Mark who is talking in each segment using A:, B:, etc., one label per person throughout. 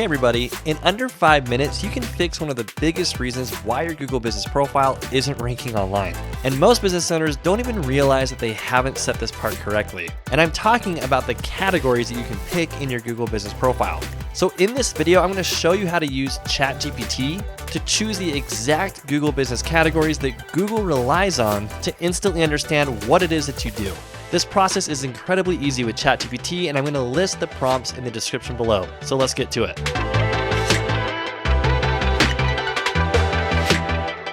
A: Hey everybody, in under 5 minutes, you can fix one of the biggest reasons why your Google Business Profile isn't ranking online. And most business owners don't even realize that they haven't set this part correctly. And I'm talking about the categories that you can pick in your Google Business Profile. So in this video, I'm going to show you how to use ChatGPT to choose the exact Google Business categories that Google relies on to instantly understand what it is that you do. This process is incredibly easy with ChatGPT, and I'm going to list the prompts in the description below. So let's get to it.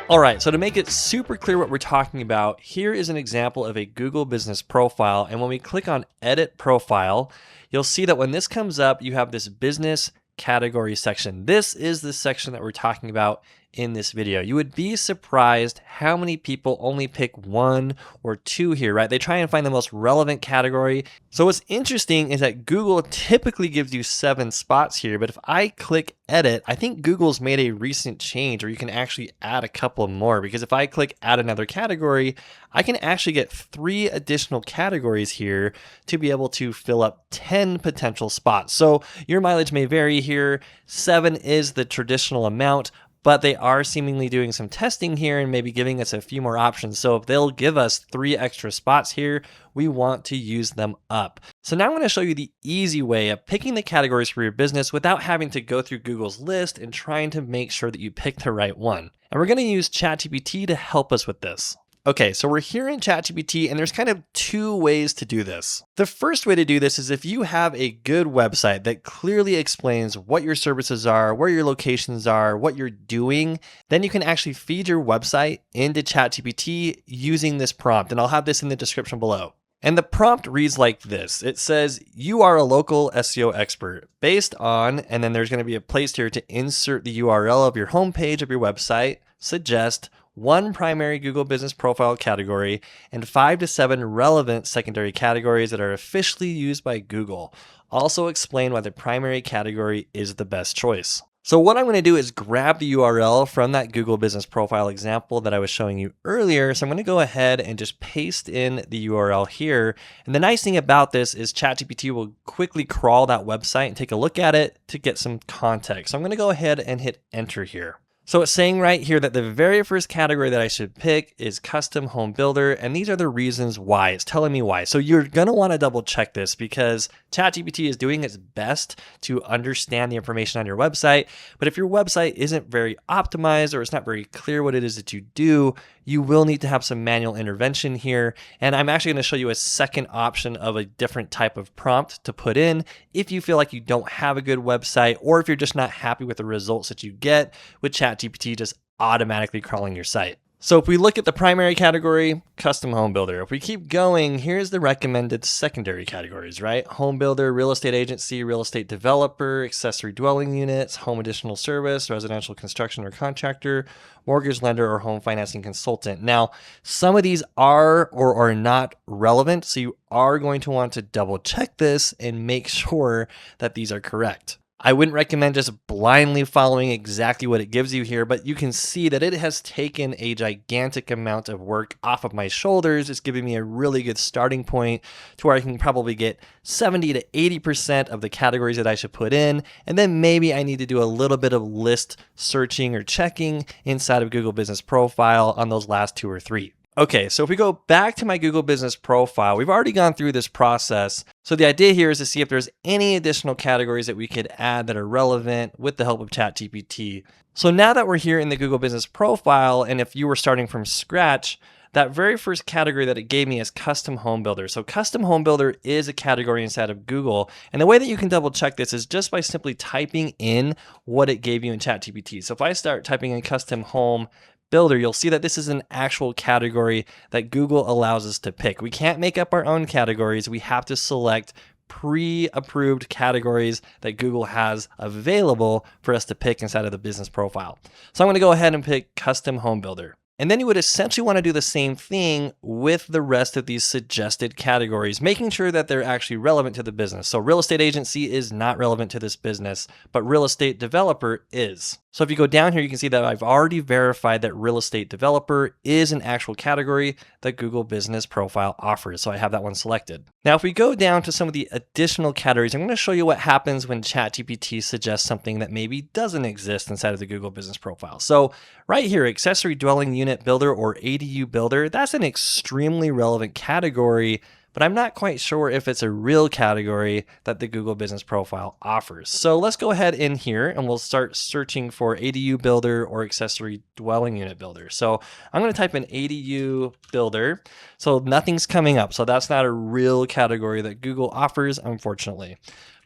A: All right, so to make it super clear what we're talking about, here is an example of a Google Business Profile. And when we click on Edit Profile, you'll see that when this comes up, you have this Business Category section. This is the section that we're talking about in this video. You would be surprised how many people only pick one or two here, right? They try and find the most relevant category. So what's interesting is that Google typically gives you 7 spots here, but if I click edit, I think Google's made a recent change where you can actually add a couple more, because if I click add another category, I can actually get 3 additional categories here to be able to fill up 10 potential spots. So your mileage may vary here. 7 is the traditional amount, but they are seemingly doing some testing here and maybe giving us a few more options. So if they'll give us 3 extra spots here, we want to use them up. So now I'm going to show you the easy way of picking the categories for your business without having to go through Google's list and trying to make sure that you pick the right one. And we're going to use ChatGPT to help us with this. Okay, so we're here in ChatGPT, and there's kind of 2 ways to do this. The first way to do this is if you have a good website that clearly explains what your services are, where your locations are, what you're doing, then you can actually feed your website into ChatGPT using this prompt, and I'll have this in the description below. And the prompt reads like this. It says, you are a local SEO expert based on, and then there's going to be a place here to insert the URL of your homepage of your website, suggest 1 primary Google Business Profile category, and 5 to 7 relevant secondary categories that are officially used by Google. Also explain why the primary category is the best choice. So what I'm going to do is grab the URL from that Google Business Profile example that I was showing you earlier. So I'm going to go ahead and just paste in the URL here. And the nice thing about this is ChatGPT will quickly crawl that website and take a look at it to get some context. So I'm going to go ahead and hit enter here. So it's saying right here that the very first category that I should pick is custom home builder. And these are the reasons why. It's telling me why. So you're going to want to double check this because ChatGPT is doing its best to understand the information on your website. But if your website isn't very optimized or it's not very clear what it is that you do, you will need to have some manual intervention here. And I'm actually going to show you a second option of a different type of prompt to put in if you feel like you don't have a good website or if you're just not happy with the results that you get with ChatGPT just automatically crawling your site. So if we look at the primary category, custom home builder. If we keep going, here's the recommended secondary categories, right? Home builder, real estate agency, real estate developer, accessory dwelling units, home additional service, residential construction or contractor, mortgage lender, or home financing consultant. Now, some of these are or are not relevant, so you are going to want to double check this and make sure that these are correct. I wouldn't recommend just blindly following exactly what it gives you here, but you can see that it has taken a gigantic amount of work off of my shoulders. It's giving me a really good starting point to where I can probably get 70 to 80% of the categories that I should put in. And then maybe I need to do a little bit of list searching or checking inside of Google Business Profile on those last 2 or 3. Okay, so if we go back to my Google Business Profile, we've already gone through this process. So the idea here is to see if there's any additional categories that we could add that are relevant with the help of ChatGPT. So now that we're here in the Google Business Profile, and if you were starting from scratch, that very first category that it gave me is custom home builder. So custom home builder is a category inside of Google. And the way that you can double check this is just by simply typing in what it gave you in ChatGPT. So if I start typing in custom home builder, you'll see that this is an actual category that Google allows us to pick. We can't make up our own categories. We have to select pre-approved categories that Google has available for us to pick inside of the business profile. So I'm going to go ahead and pick custom home builder. And then you would essentially want to do the same thing with the rest of these suggested categories, making sure that they're actually relevant to the business. So real estate agency is not relevant to this business, but real estate developer is. So if you go down here, you can see that I've already verified that real estate developer is an actual category that Google Business Profile offers. So I have that one selected. Now, if we go down to some of the additional categories, I'm going to show you what happens when ChatGPT suggests something that maybe doesn't exist inside of the Google Business Profile. So right here, accessory dwelling unit builder or ADU builder, that's an extremely relevant category, but I'm not quite sure if it's a real category that the Google Business Profile offers. So let's go ahead in here and we'll start searching for ADU builder or accessory dwelling unit builder. So I'm going to type in ADU builder. So nothing's coming up. So that's not a real category that Google offers, unfortunately.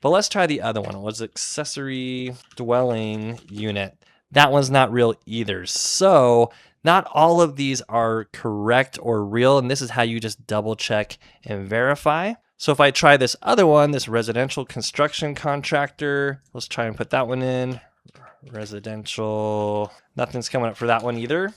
A: But let's try the other one. It was accessory dwelling unit. That one's not real either. So not all of these are correct or real, and this is how you just double check and verify. So if I try this other one, this residential construction contractor, let's try and put that one in. Residential, nothing's coming up for that one either.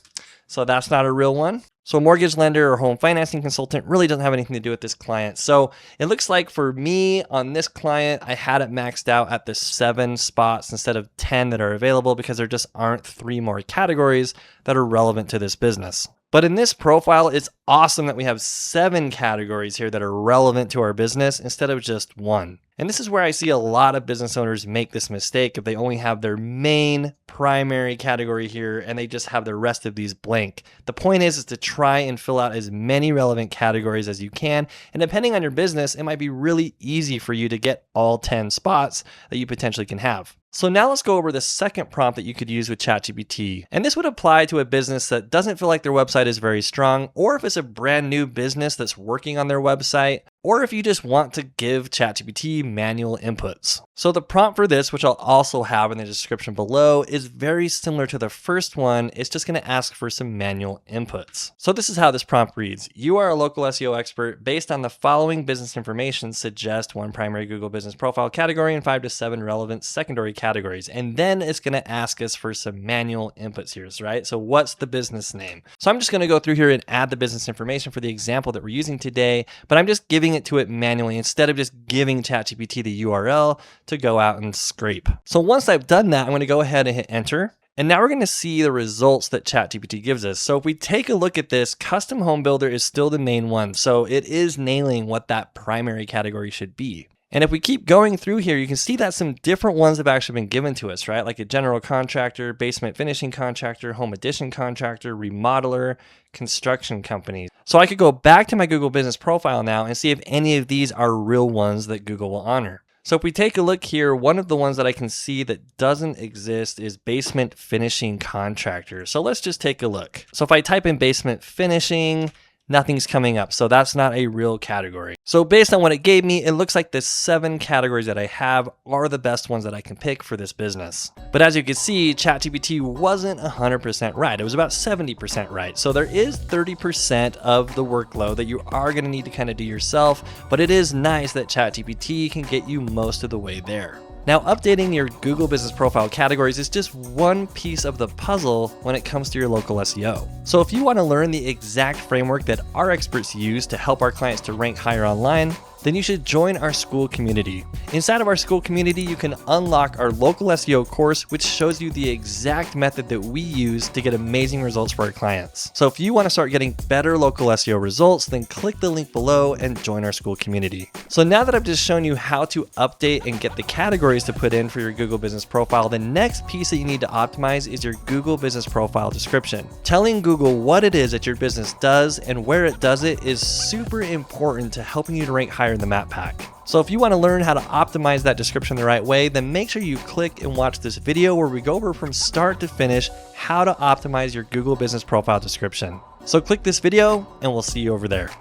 A: So that's not a real one. So a mortgage lender or home financing consultant really doesn't have anything to do with this client. So it looks like for me on this client, I had it maxed out at the 7 spots instead of 10 that are available because there just aren't 3 more categories that are relevant to this business. But in this profile, it's awesome that we have 7 categories here that are relevant to our business instead of just 1. And this is where I see a lot of business owners make this mistake if they only have their main primary category here and they just have the rest of these blank. The point is to try and fill out as many relevant categories as you can. And depending on your business, it might be really easy for you to get all 10 spots that you potentially can have. So now let's go over the second prompt that you could use with ChatGPT. And this would apply to a business that doesn't feel like their website is very strong, or if it's a brand new business that's working on their website, or if you just want to give ChatGPT manual inputs. So the prompt for this, which I'll also have in the description below, is very similar to the first one. It's just going to ask for some manual inputs. So this is how this prompt reads. You are a local SEO expert. Based on the following business information, suggest 1 primary Google Business Profile category and 5 to 7 relevant secondary categories. And then it's going to ask us for some manual inputs here, right? So what's the business name? So I'm just going to go through here and add the business information for the example that we're using today, but I'm just giving it to it manually instead of just giving ChatGPT the URL to go out and scrape. So once I've done that, I'm going to go ahead and hit enter. And now we're going to see the results that ChatGPT gives us. So if we take a look at this, custom home builder is still the main one. So it is nailing what that primary category should be. And if we keep going through here, you can see that some different ones have actually been given to us, right? Like a general contractor, basement finishing contractor, home addition contractor, remodeler, construction company. So I could go back to my Google Business Profile now and see if any of these are real ones that Google will honor. So if we take a look here, one of the ones that I can see that doesn't exist is basement finishing contractor. So let's just take a look. So if I type in basement finishing, nothing's coming up. So that's not a real category. So based on what it gave me, it looks like the 7 categories that I have are the best ones that I can pick for this business. But as you can see, ChatGPT wasn't 100% right. It was about 70% right. So there is 30% of the workload that you are going to need to kind of do yourself, but it is nice that ChatGPT can get you most of the way there. Now, updating your Google Business Profile categories is just one piece of the puzzle when it comes to your local SEO. So if you want to learn the exact framework that our experts use to help our clients to rank higher online, then you should join our school community. Inside of our school community, you can unlock our local SEO course, which shows you the exact method that we use to get amazing results for our clients. So if you want to start getting better local SEO results, then click the link below and join our school community. So now that I've just shown you how to update and get the categories to put in for your Google Business Profile, the next piece that you need to optimize is your Google Business Profile description. Telling Google what it is that your business does and where it does it is super important to helping you to rank higher in the map pack. So if you want to learn how to optimize that description the right way, then make sure you click and watch this video where we go over from start to finish how to optimize your Google Business Profile description. So click this video and we'll see you over there.